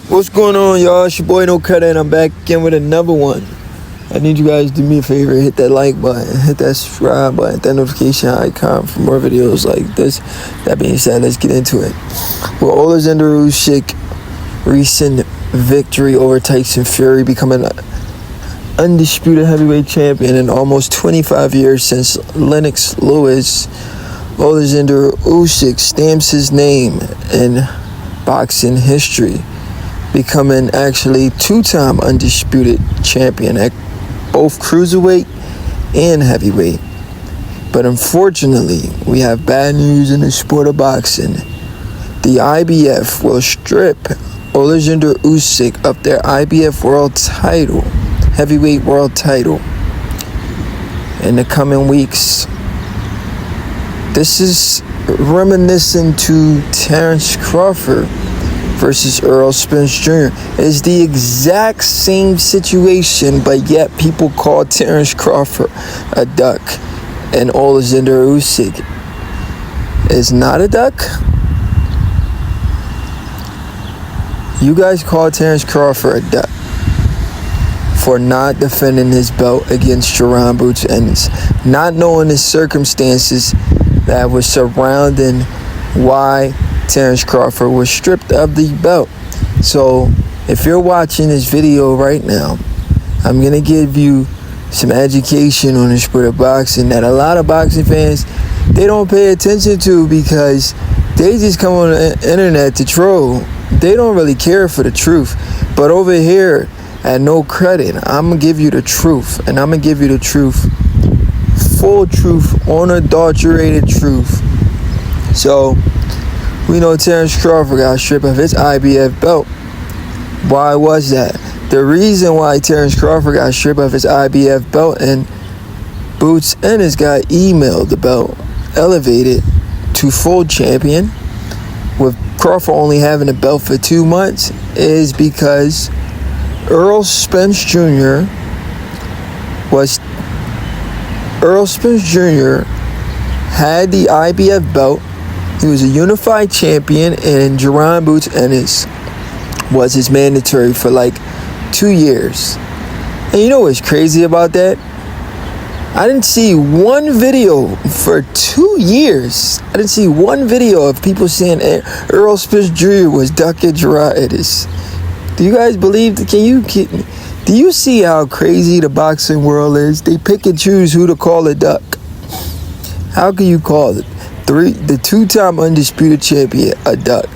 What's going on, y'all? It's your boy No Cutter, and I'm back again with another one. I need you guys to do me a favor, hit that like button, hit that subscribe button, hit that notification icon for more videos like this. That being said, let's get into it. Well, Oleksandr Uysk recent victory over Tyson Fury, becoming an undisputed heavyweight champion in almost 25 years since Lennox Lewis. Oleksandr Uysk stamps his name in boxing history, becoming actually two-time undisputed champion at both cruiserweight and heavyweight. But unfortunately, we have bad news in the sport of boxing. The IBF will strip Oleksandr Uysk of their IBF world title, heavyweight world title, in the coming weeks. This is reminiscent to Terence Crawford versus Errol Spence Jr. It's the exact same situation, but yet people call Terence Crawford a duck, and Oleksandr Uysk is not a duck. You guys call Terence Crawford a duck for not defending his belt against Jaron Boots Ennis, not knowing the circumstances that was surrounding why Terence Crawford was stripped of the belt. So if you're watching this video right now, I'm going to give you some education on the sport of boxing that a lot of boxing fans, they don't pay attention to because they just come on the internet to troll. They don't really care for the truth. But over here at No Credit, I'm going to give you the truth. And I'm going to give you the truth, full truth, unadulterated truth. So we know Terence Crawford got stripped of his IBF belt. Why was that? The reason why Terence Crawford got stripped of his IBF belt and Boots Ennis got emailed the belt, elevated to full champion, with Crawford only having the belt for 2 months, is because Errol Spence Jr. had the IBF belt. He was a unified champion, and Jaron Boots Ennis was his mandatory for like 2 years. And you know what's crazy about that? I didn't see one video for 2 years. I didn't see one video of people saying Errol Spence Jr. was ducking Jaron Ennis. Do you guys believe? Do you see how crazy the boxing world is? They pick and choose who to call a duck. How can you call it? The two-time undisputed champion a duck,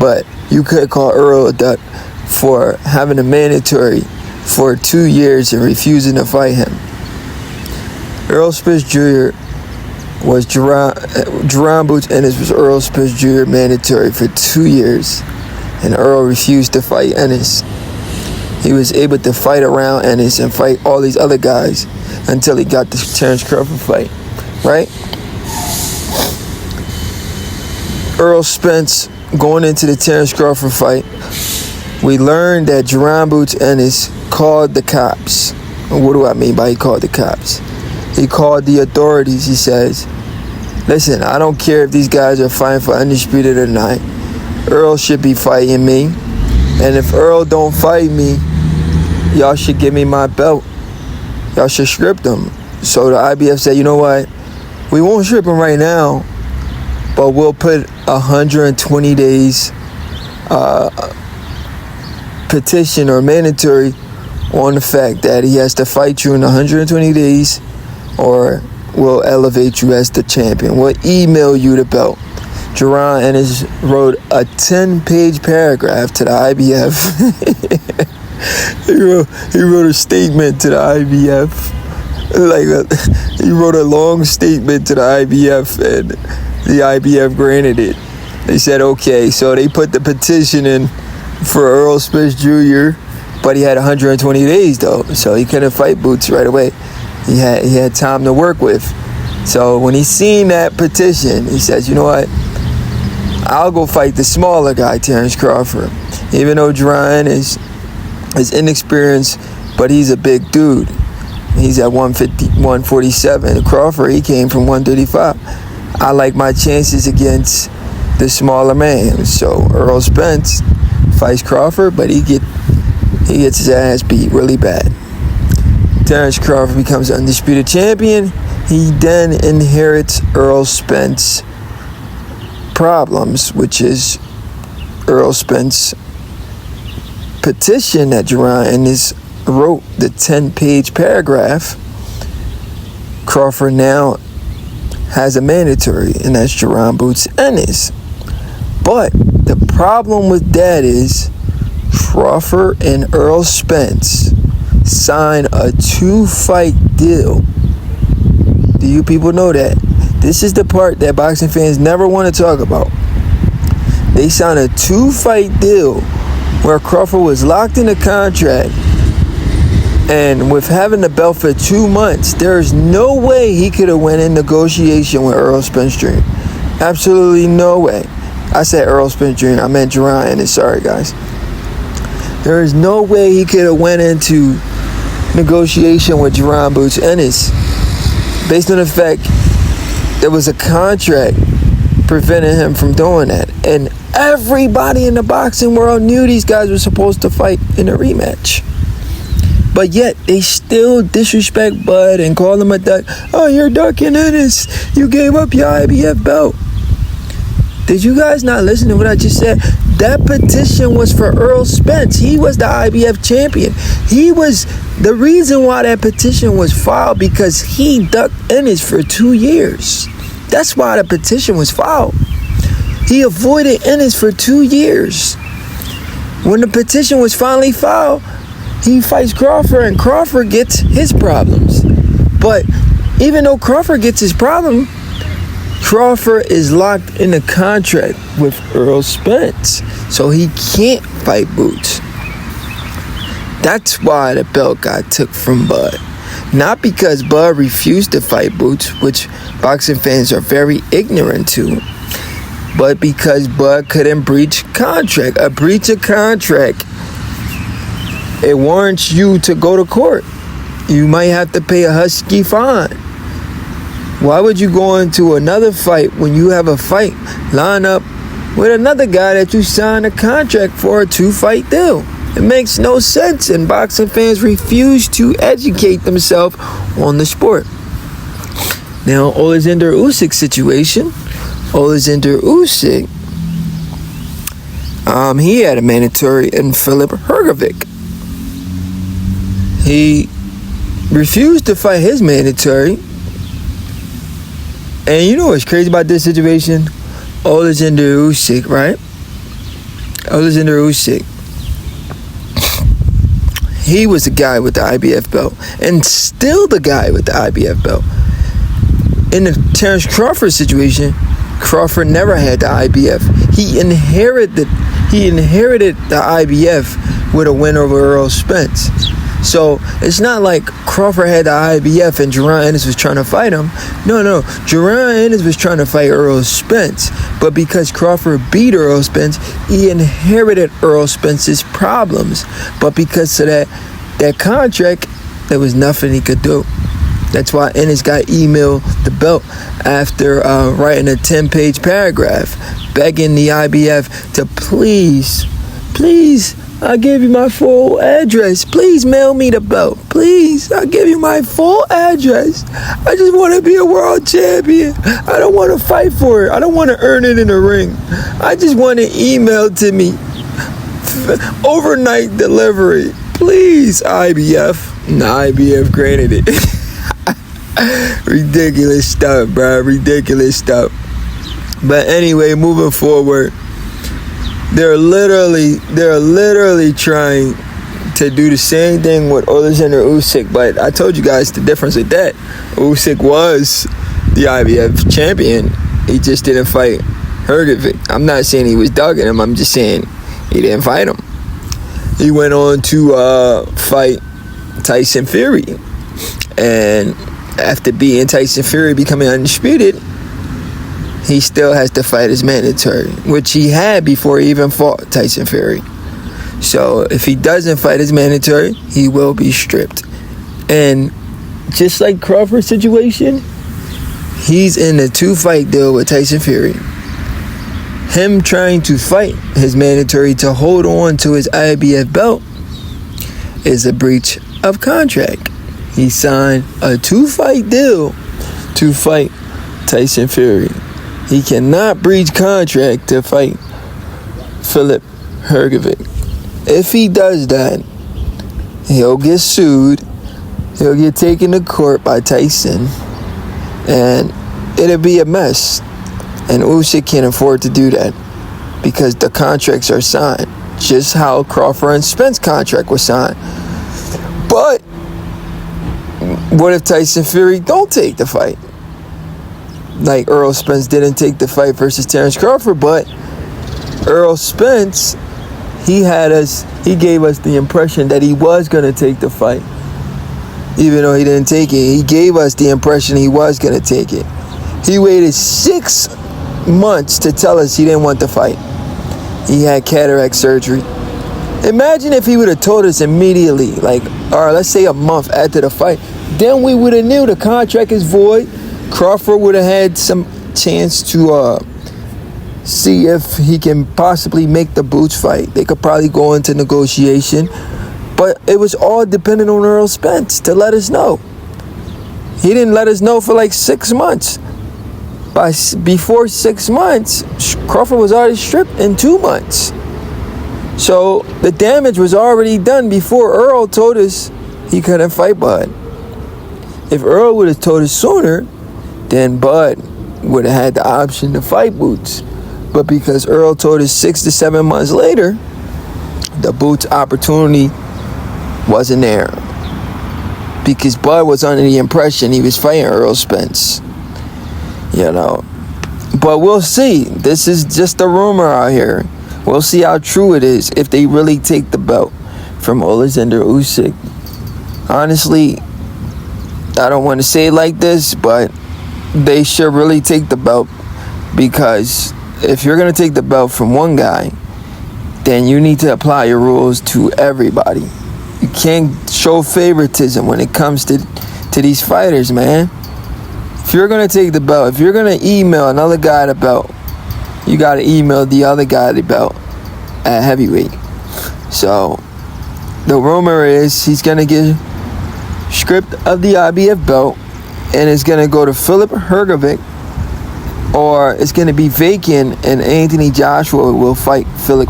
but you could call Earl a duck for having a mandatory for 2 years and refusing to fight him. Errol Spence Jr. was Jaron Boots Ennis was Errol Spence Jr. mandatory for 2 years, and Earl refused to fight Ennis. He was able to fight around Ennis and fight all these other guys until he got the Terence Crawford fight, right? Errol Spence going into the Terence Crawford fight, we learned that Jaron Boots Ennis called the cops. What do I mean by he called the cops? He called the authorities. He says, listen, I don't care if these guys are fighting for undisputed or not. Earl should be fighting me. And if Earl don't fight me, y'all should give me my belt. Y'all should strip them. So the IBF said, you know what? We won't strip him right now, but we'll put 120 days petition or mandatory on the fact that he has to fight you in 120 days, or we'll elevate you as the champion. We'll email you the belt. Jaron Ennis wrote a 10-page paragraph to the IBF. he wrote a statement to the IBF. He wrote a long statement to the IBF, and the IBF granted it. They said, okay, so they put the petition in for Errol Spence Jr., but he had 120 days, though, so he couldn't fight Boots right away. He had time to work with. So when he seen that petition, he says, you know what? I'll go fight the smaller guy, Terence Crawford. Even though Jaron is inexperienced, but he's a big dude. He's at 150, 147. Crawford, he came from 135. I like my chances against the smaller man. So Errol Spence fights Crawford, but he gets his ass beat really bad. Terence Crawford becomes undisputed champion. He then inherits Errol Spence's problems, which is Errol Spence petition that Jerron Ennis wrote, the 10-page paragraph. Crawford now has a mandatory, and that's Jerron Boots Ennis. But the problem with that is Crawford and Errol Spence signed a 2-fight deal. Do you people know that? This is the part that boxing fans never want to talk about. They signed a 2-fight deal where Crawford was locked in a contract, and with having the belt for 2 months, there's no way he could have went in negotiation with Errol Spence Jr. Absolutely no way. I said Errol Spence Jr. I meant Jerron Ennis. Sorry, guys. There is no way he could have went into negotiation with Jerron Boots Ennis, based on the fact there was a contract preventing him from doing that. And everybody in the boxing world knew these guys were supposed to fight in a rematch. But yet, they still disrespect Bud and call him a duck. Oh, you're ducking Ennis. You gave up your IBF belt. Did you guys not listen to what I just said? That petition was for Errol Spence. He was the IBF champion. He was the reason why that petition was filed, because he ducked Ennis for 2 years. That's why the petition was filed. He avoided Ennis for 2 years. When the petition was finally filed, he fights Crawford, and Crawford gets his problems. But even though Crawford gets his problem, Crawford is locked in a contract with Errol Spence, so he can't fight Boots. That's why the belt got took from Bud. Not because Bud refused to fight Boots, which boxing fans are very ignorant to, but because Bud couldn't breach contract. A breach of contract, it warrants you to go to court. You might have to pay a husky fine. Why would you go into another fight when you have a fight lined up with another guy that you signed a contract for a 2-fight deal? It makes no sense, and boxing fans refuse to educate themselves on the sport. Now, Oleksandr Usyk situation. Oleksandr Usyk, he had a mandatory in Filip Hrgovic. He refused to fight his mandatory. And you know what's crazy about this situation? Oleksandr Usyk, right? Oleksandr Usyk. He was the guy with the IBF belt, and still the guy with the IBF belt. In the Terence Crawford situation, Crawford never had the IBF. He inherited the IBF with a win over Errol Spence. So it's not like Crawford had the IBF and Jerron Ennis was trying to fight him. No. Jerron Ennis was trying to fight Errol Spence. But because Crawford beat Errol Spence, he inherited Errol Spence's problems. But because of that contract, there was nothing he could do. That's why Ennis got emailed the belt after writing a 10-page paragraph begging the IBF to please, I'll give you my full address. Please mail me the belt. Please, I'll give you my full address. I just want to be a world champion. I don't want to fight for it. I don't want to earn it in the ring. I just want it emailed to me. Overnight delivery. Please, IBF. And the IBF granted it. Ridiculous stuff, bro. Ridiculous stuff. But anyway, moving forward, they're literally trying to do the same thing with Oleksandr Usyk, but I told you guys the difference with that. Usyk was the IBF champion. He just didn't fight Hrgovic. I'm not saying he was dogging him. I'm just saying he didn't fight him. He went on to fight Tyson Fury, and after beating Tyson Fury, becoming undisputed, he still has to fight his mandatory, which he had before he even fought Tyson Fury. So if he doesn't fight his mandatory, he will be stripped. And just like Crawford's situation, he's in a 2-fight deal with Tyson Fury. him trying to fight his mandatory to hold on to his IBF belt is a breach of contract. He signed a 2-fight deal to fight Tyson Fury. He cannot breach contract to fight Filip Hrgovic. If he does that, he'll get sued. He'll get taken to court by Tyson, and it'll be a mess. And Usyk can't afford to do that because the contracts are signed, just how Crawford and Spence contract was signed. But what if Tyson Fury don't take the fight? Like Errol Spence didn't take the fight versus Terence Crawford, but Errol Spence, he gave us the impression that he was going to take the fight. Even though he didn't take it, he gave us the impression he was going to take it. He waited 6 months to tell us he didn't want the fight. He had cataract surgery. Imagine if he would have told us immediately, or let's say a month after the fight, then we would have knew the contract is void. Crawford would have had some chance to see if he can possibly make the Boots fight. They could probably go into negotiation. But it was all dependent on Errol Spence to let us know. He didn't let us know for 6 months. Before 6 months, Crawford was already stripped in 2 months. So the damage was already done before Earl told us he couldn't fight Bud. If Earl would have told us sooner, then Bud would have had the option to fight Boots. But because Earl told us 6 to 7 months later, the Boots opportunity wasn't there. Because Bud was under the impression he was fighting Errol Spence. But we'll see. This is just a rumor out here. We'll see how true it is if they really take the belt from Oleksandr Uysk. Honestly, I don't want to say it like this, but they should really take the belt, because if you're going to take the belt from one guy, then you need to apply your rules to everybody. You can't show favoritism when it comes to these fighters, man. If you're going to take the belt, if you're going to email another guy the belt, you got to email the other guy the belt at heavyweight. So the rumor is he's going to get stripped of the IBF belt, and it's going to go to Filip Hrgovic, or it's going to be vacant, and Anthony Joshua will fight Filip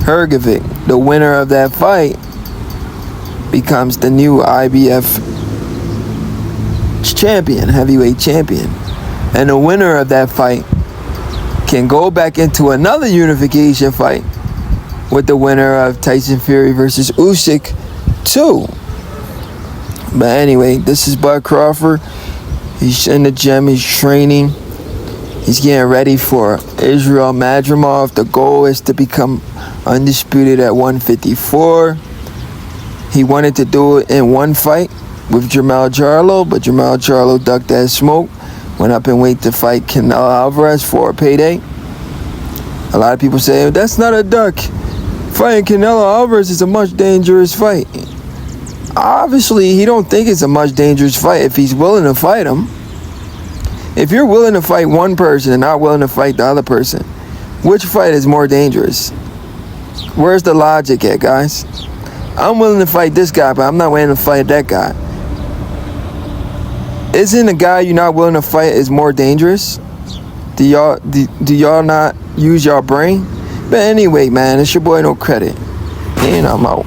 Hrgovic. The winner of that fight becomes the new IBF champion, heavyweight champion. And the winner of that fight can go back into another unification fight with the winner of Tyson Fury versus Usyk 2. But anyway, this is Bud Crawford. He's in the gym, he's training. He's getting ready for Israel Madrimov. The goal is to become undisputed at 154. He wanted to do it in one fight with Jermell Charlo, but Jermell Charlo ducked that smoke, went up in weight to fight Canelo Alvarez for a payday. A lot of people say, that's not a duck. Fighting Canelo Alvarez is a much dangerous fight. Obviously, he don't think it's a much dangerous fight if he's willing to fight him. If you're willing to fight one person and not willing to fight the other person, which fight is more dangerous? Where's the logic at, guys? I'm willing to fight this guy, but I'm not willing to fight that guy. Isn't the guy you're not willing to fight is more dangerous? Do y'all not use your brain? But anyway, man, it's your boy No Credit, and I'm out.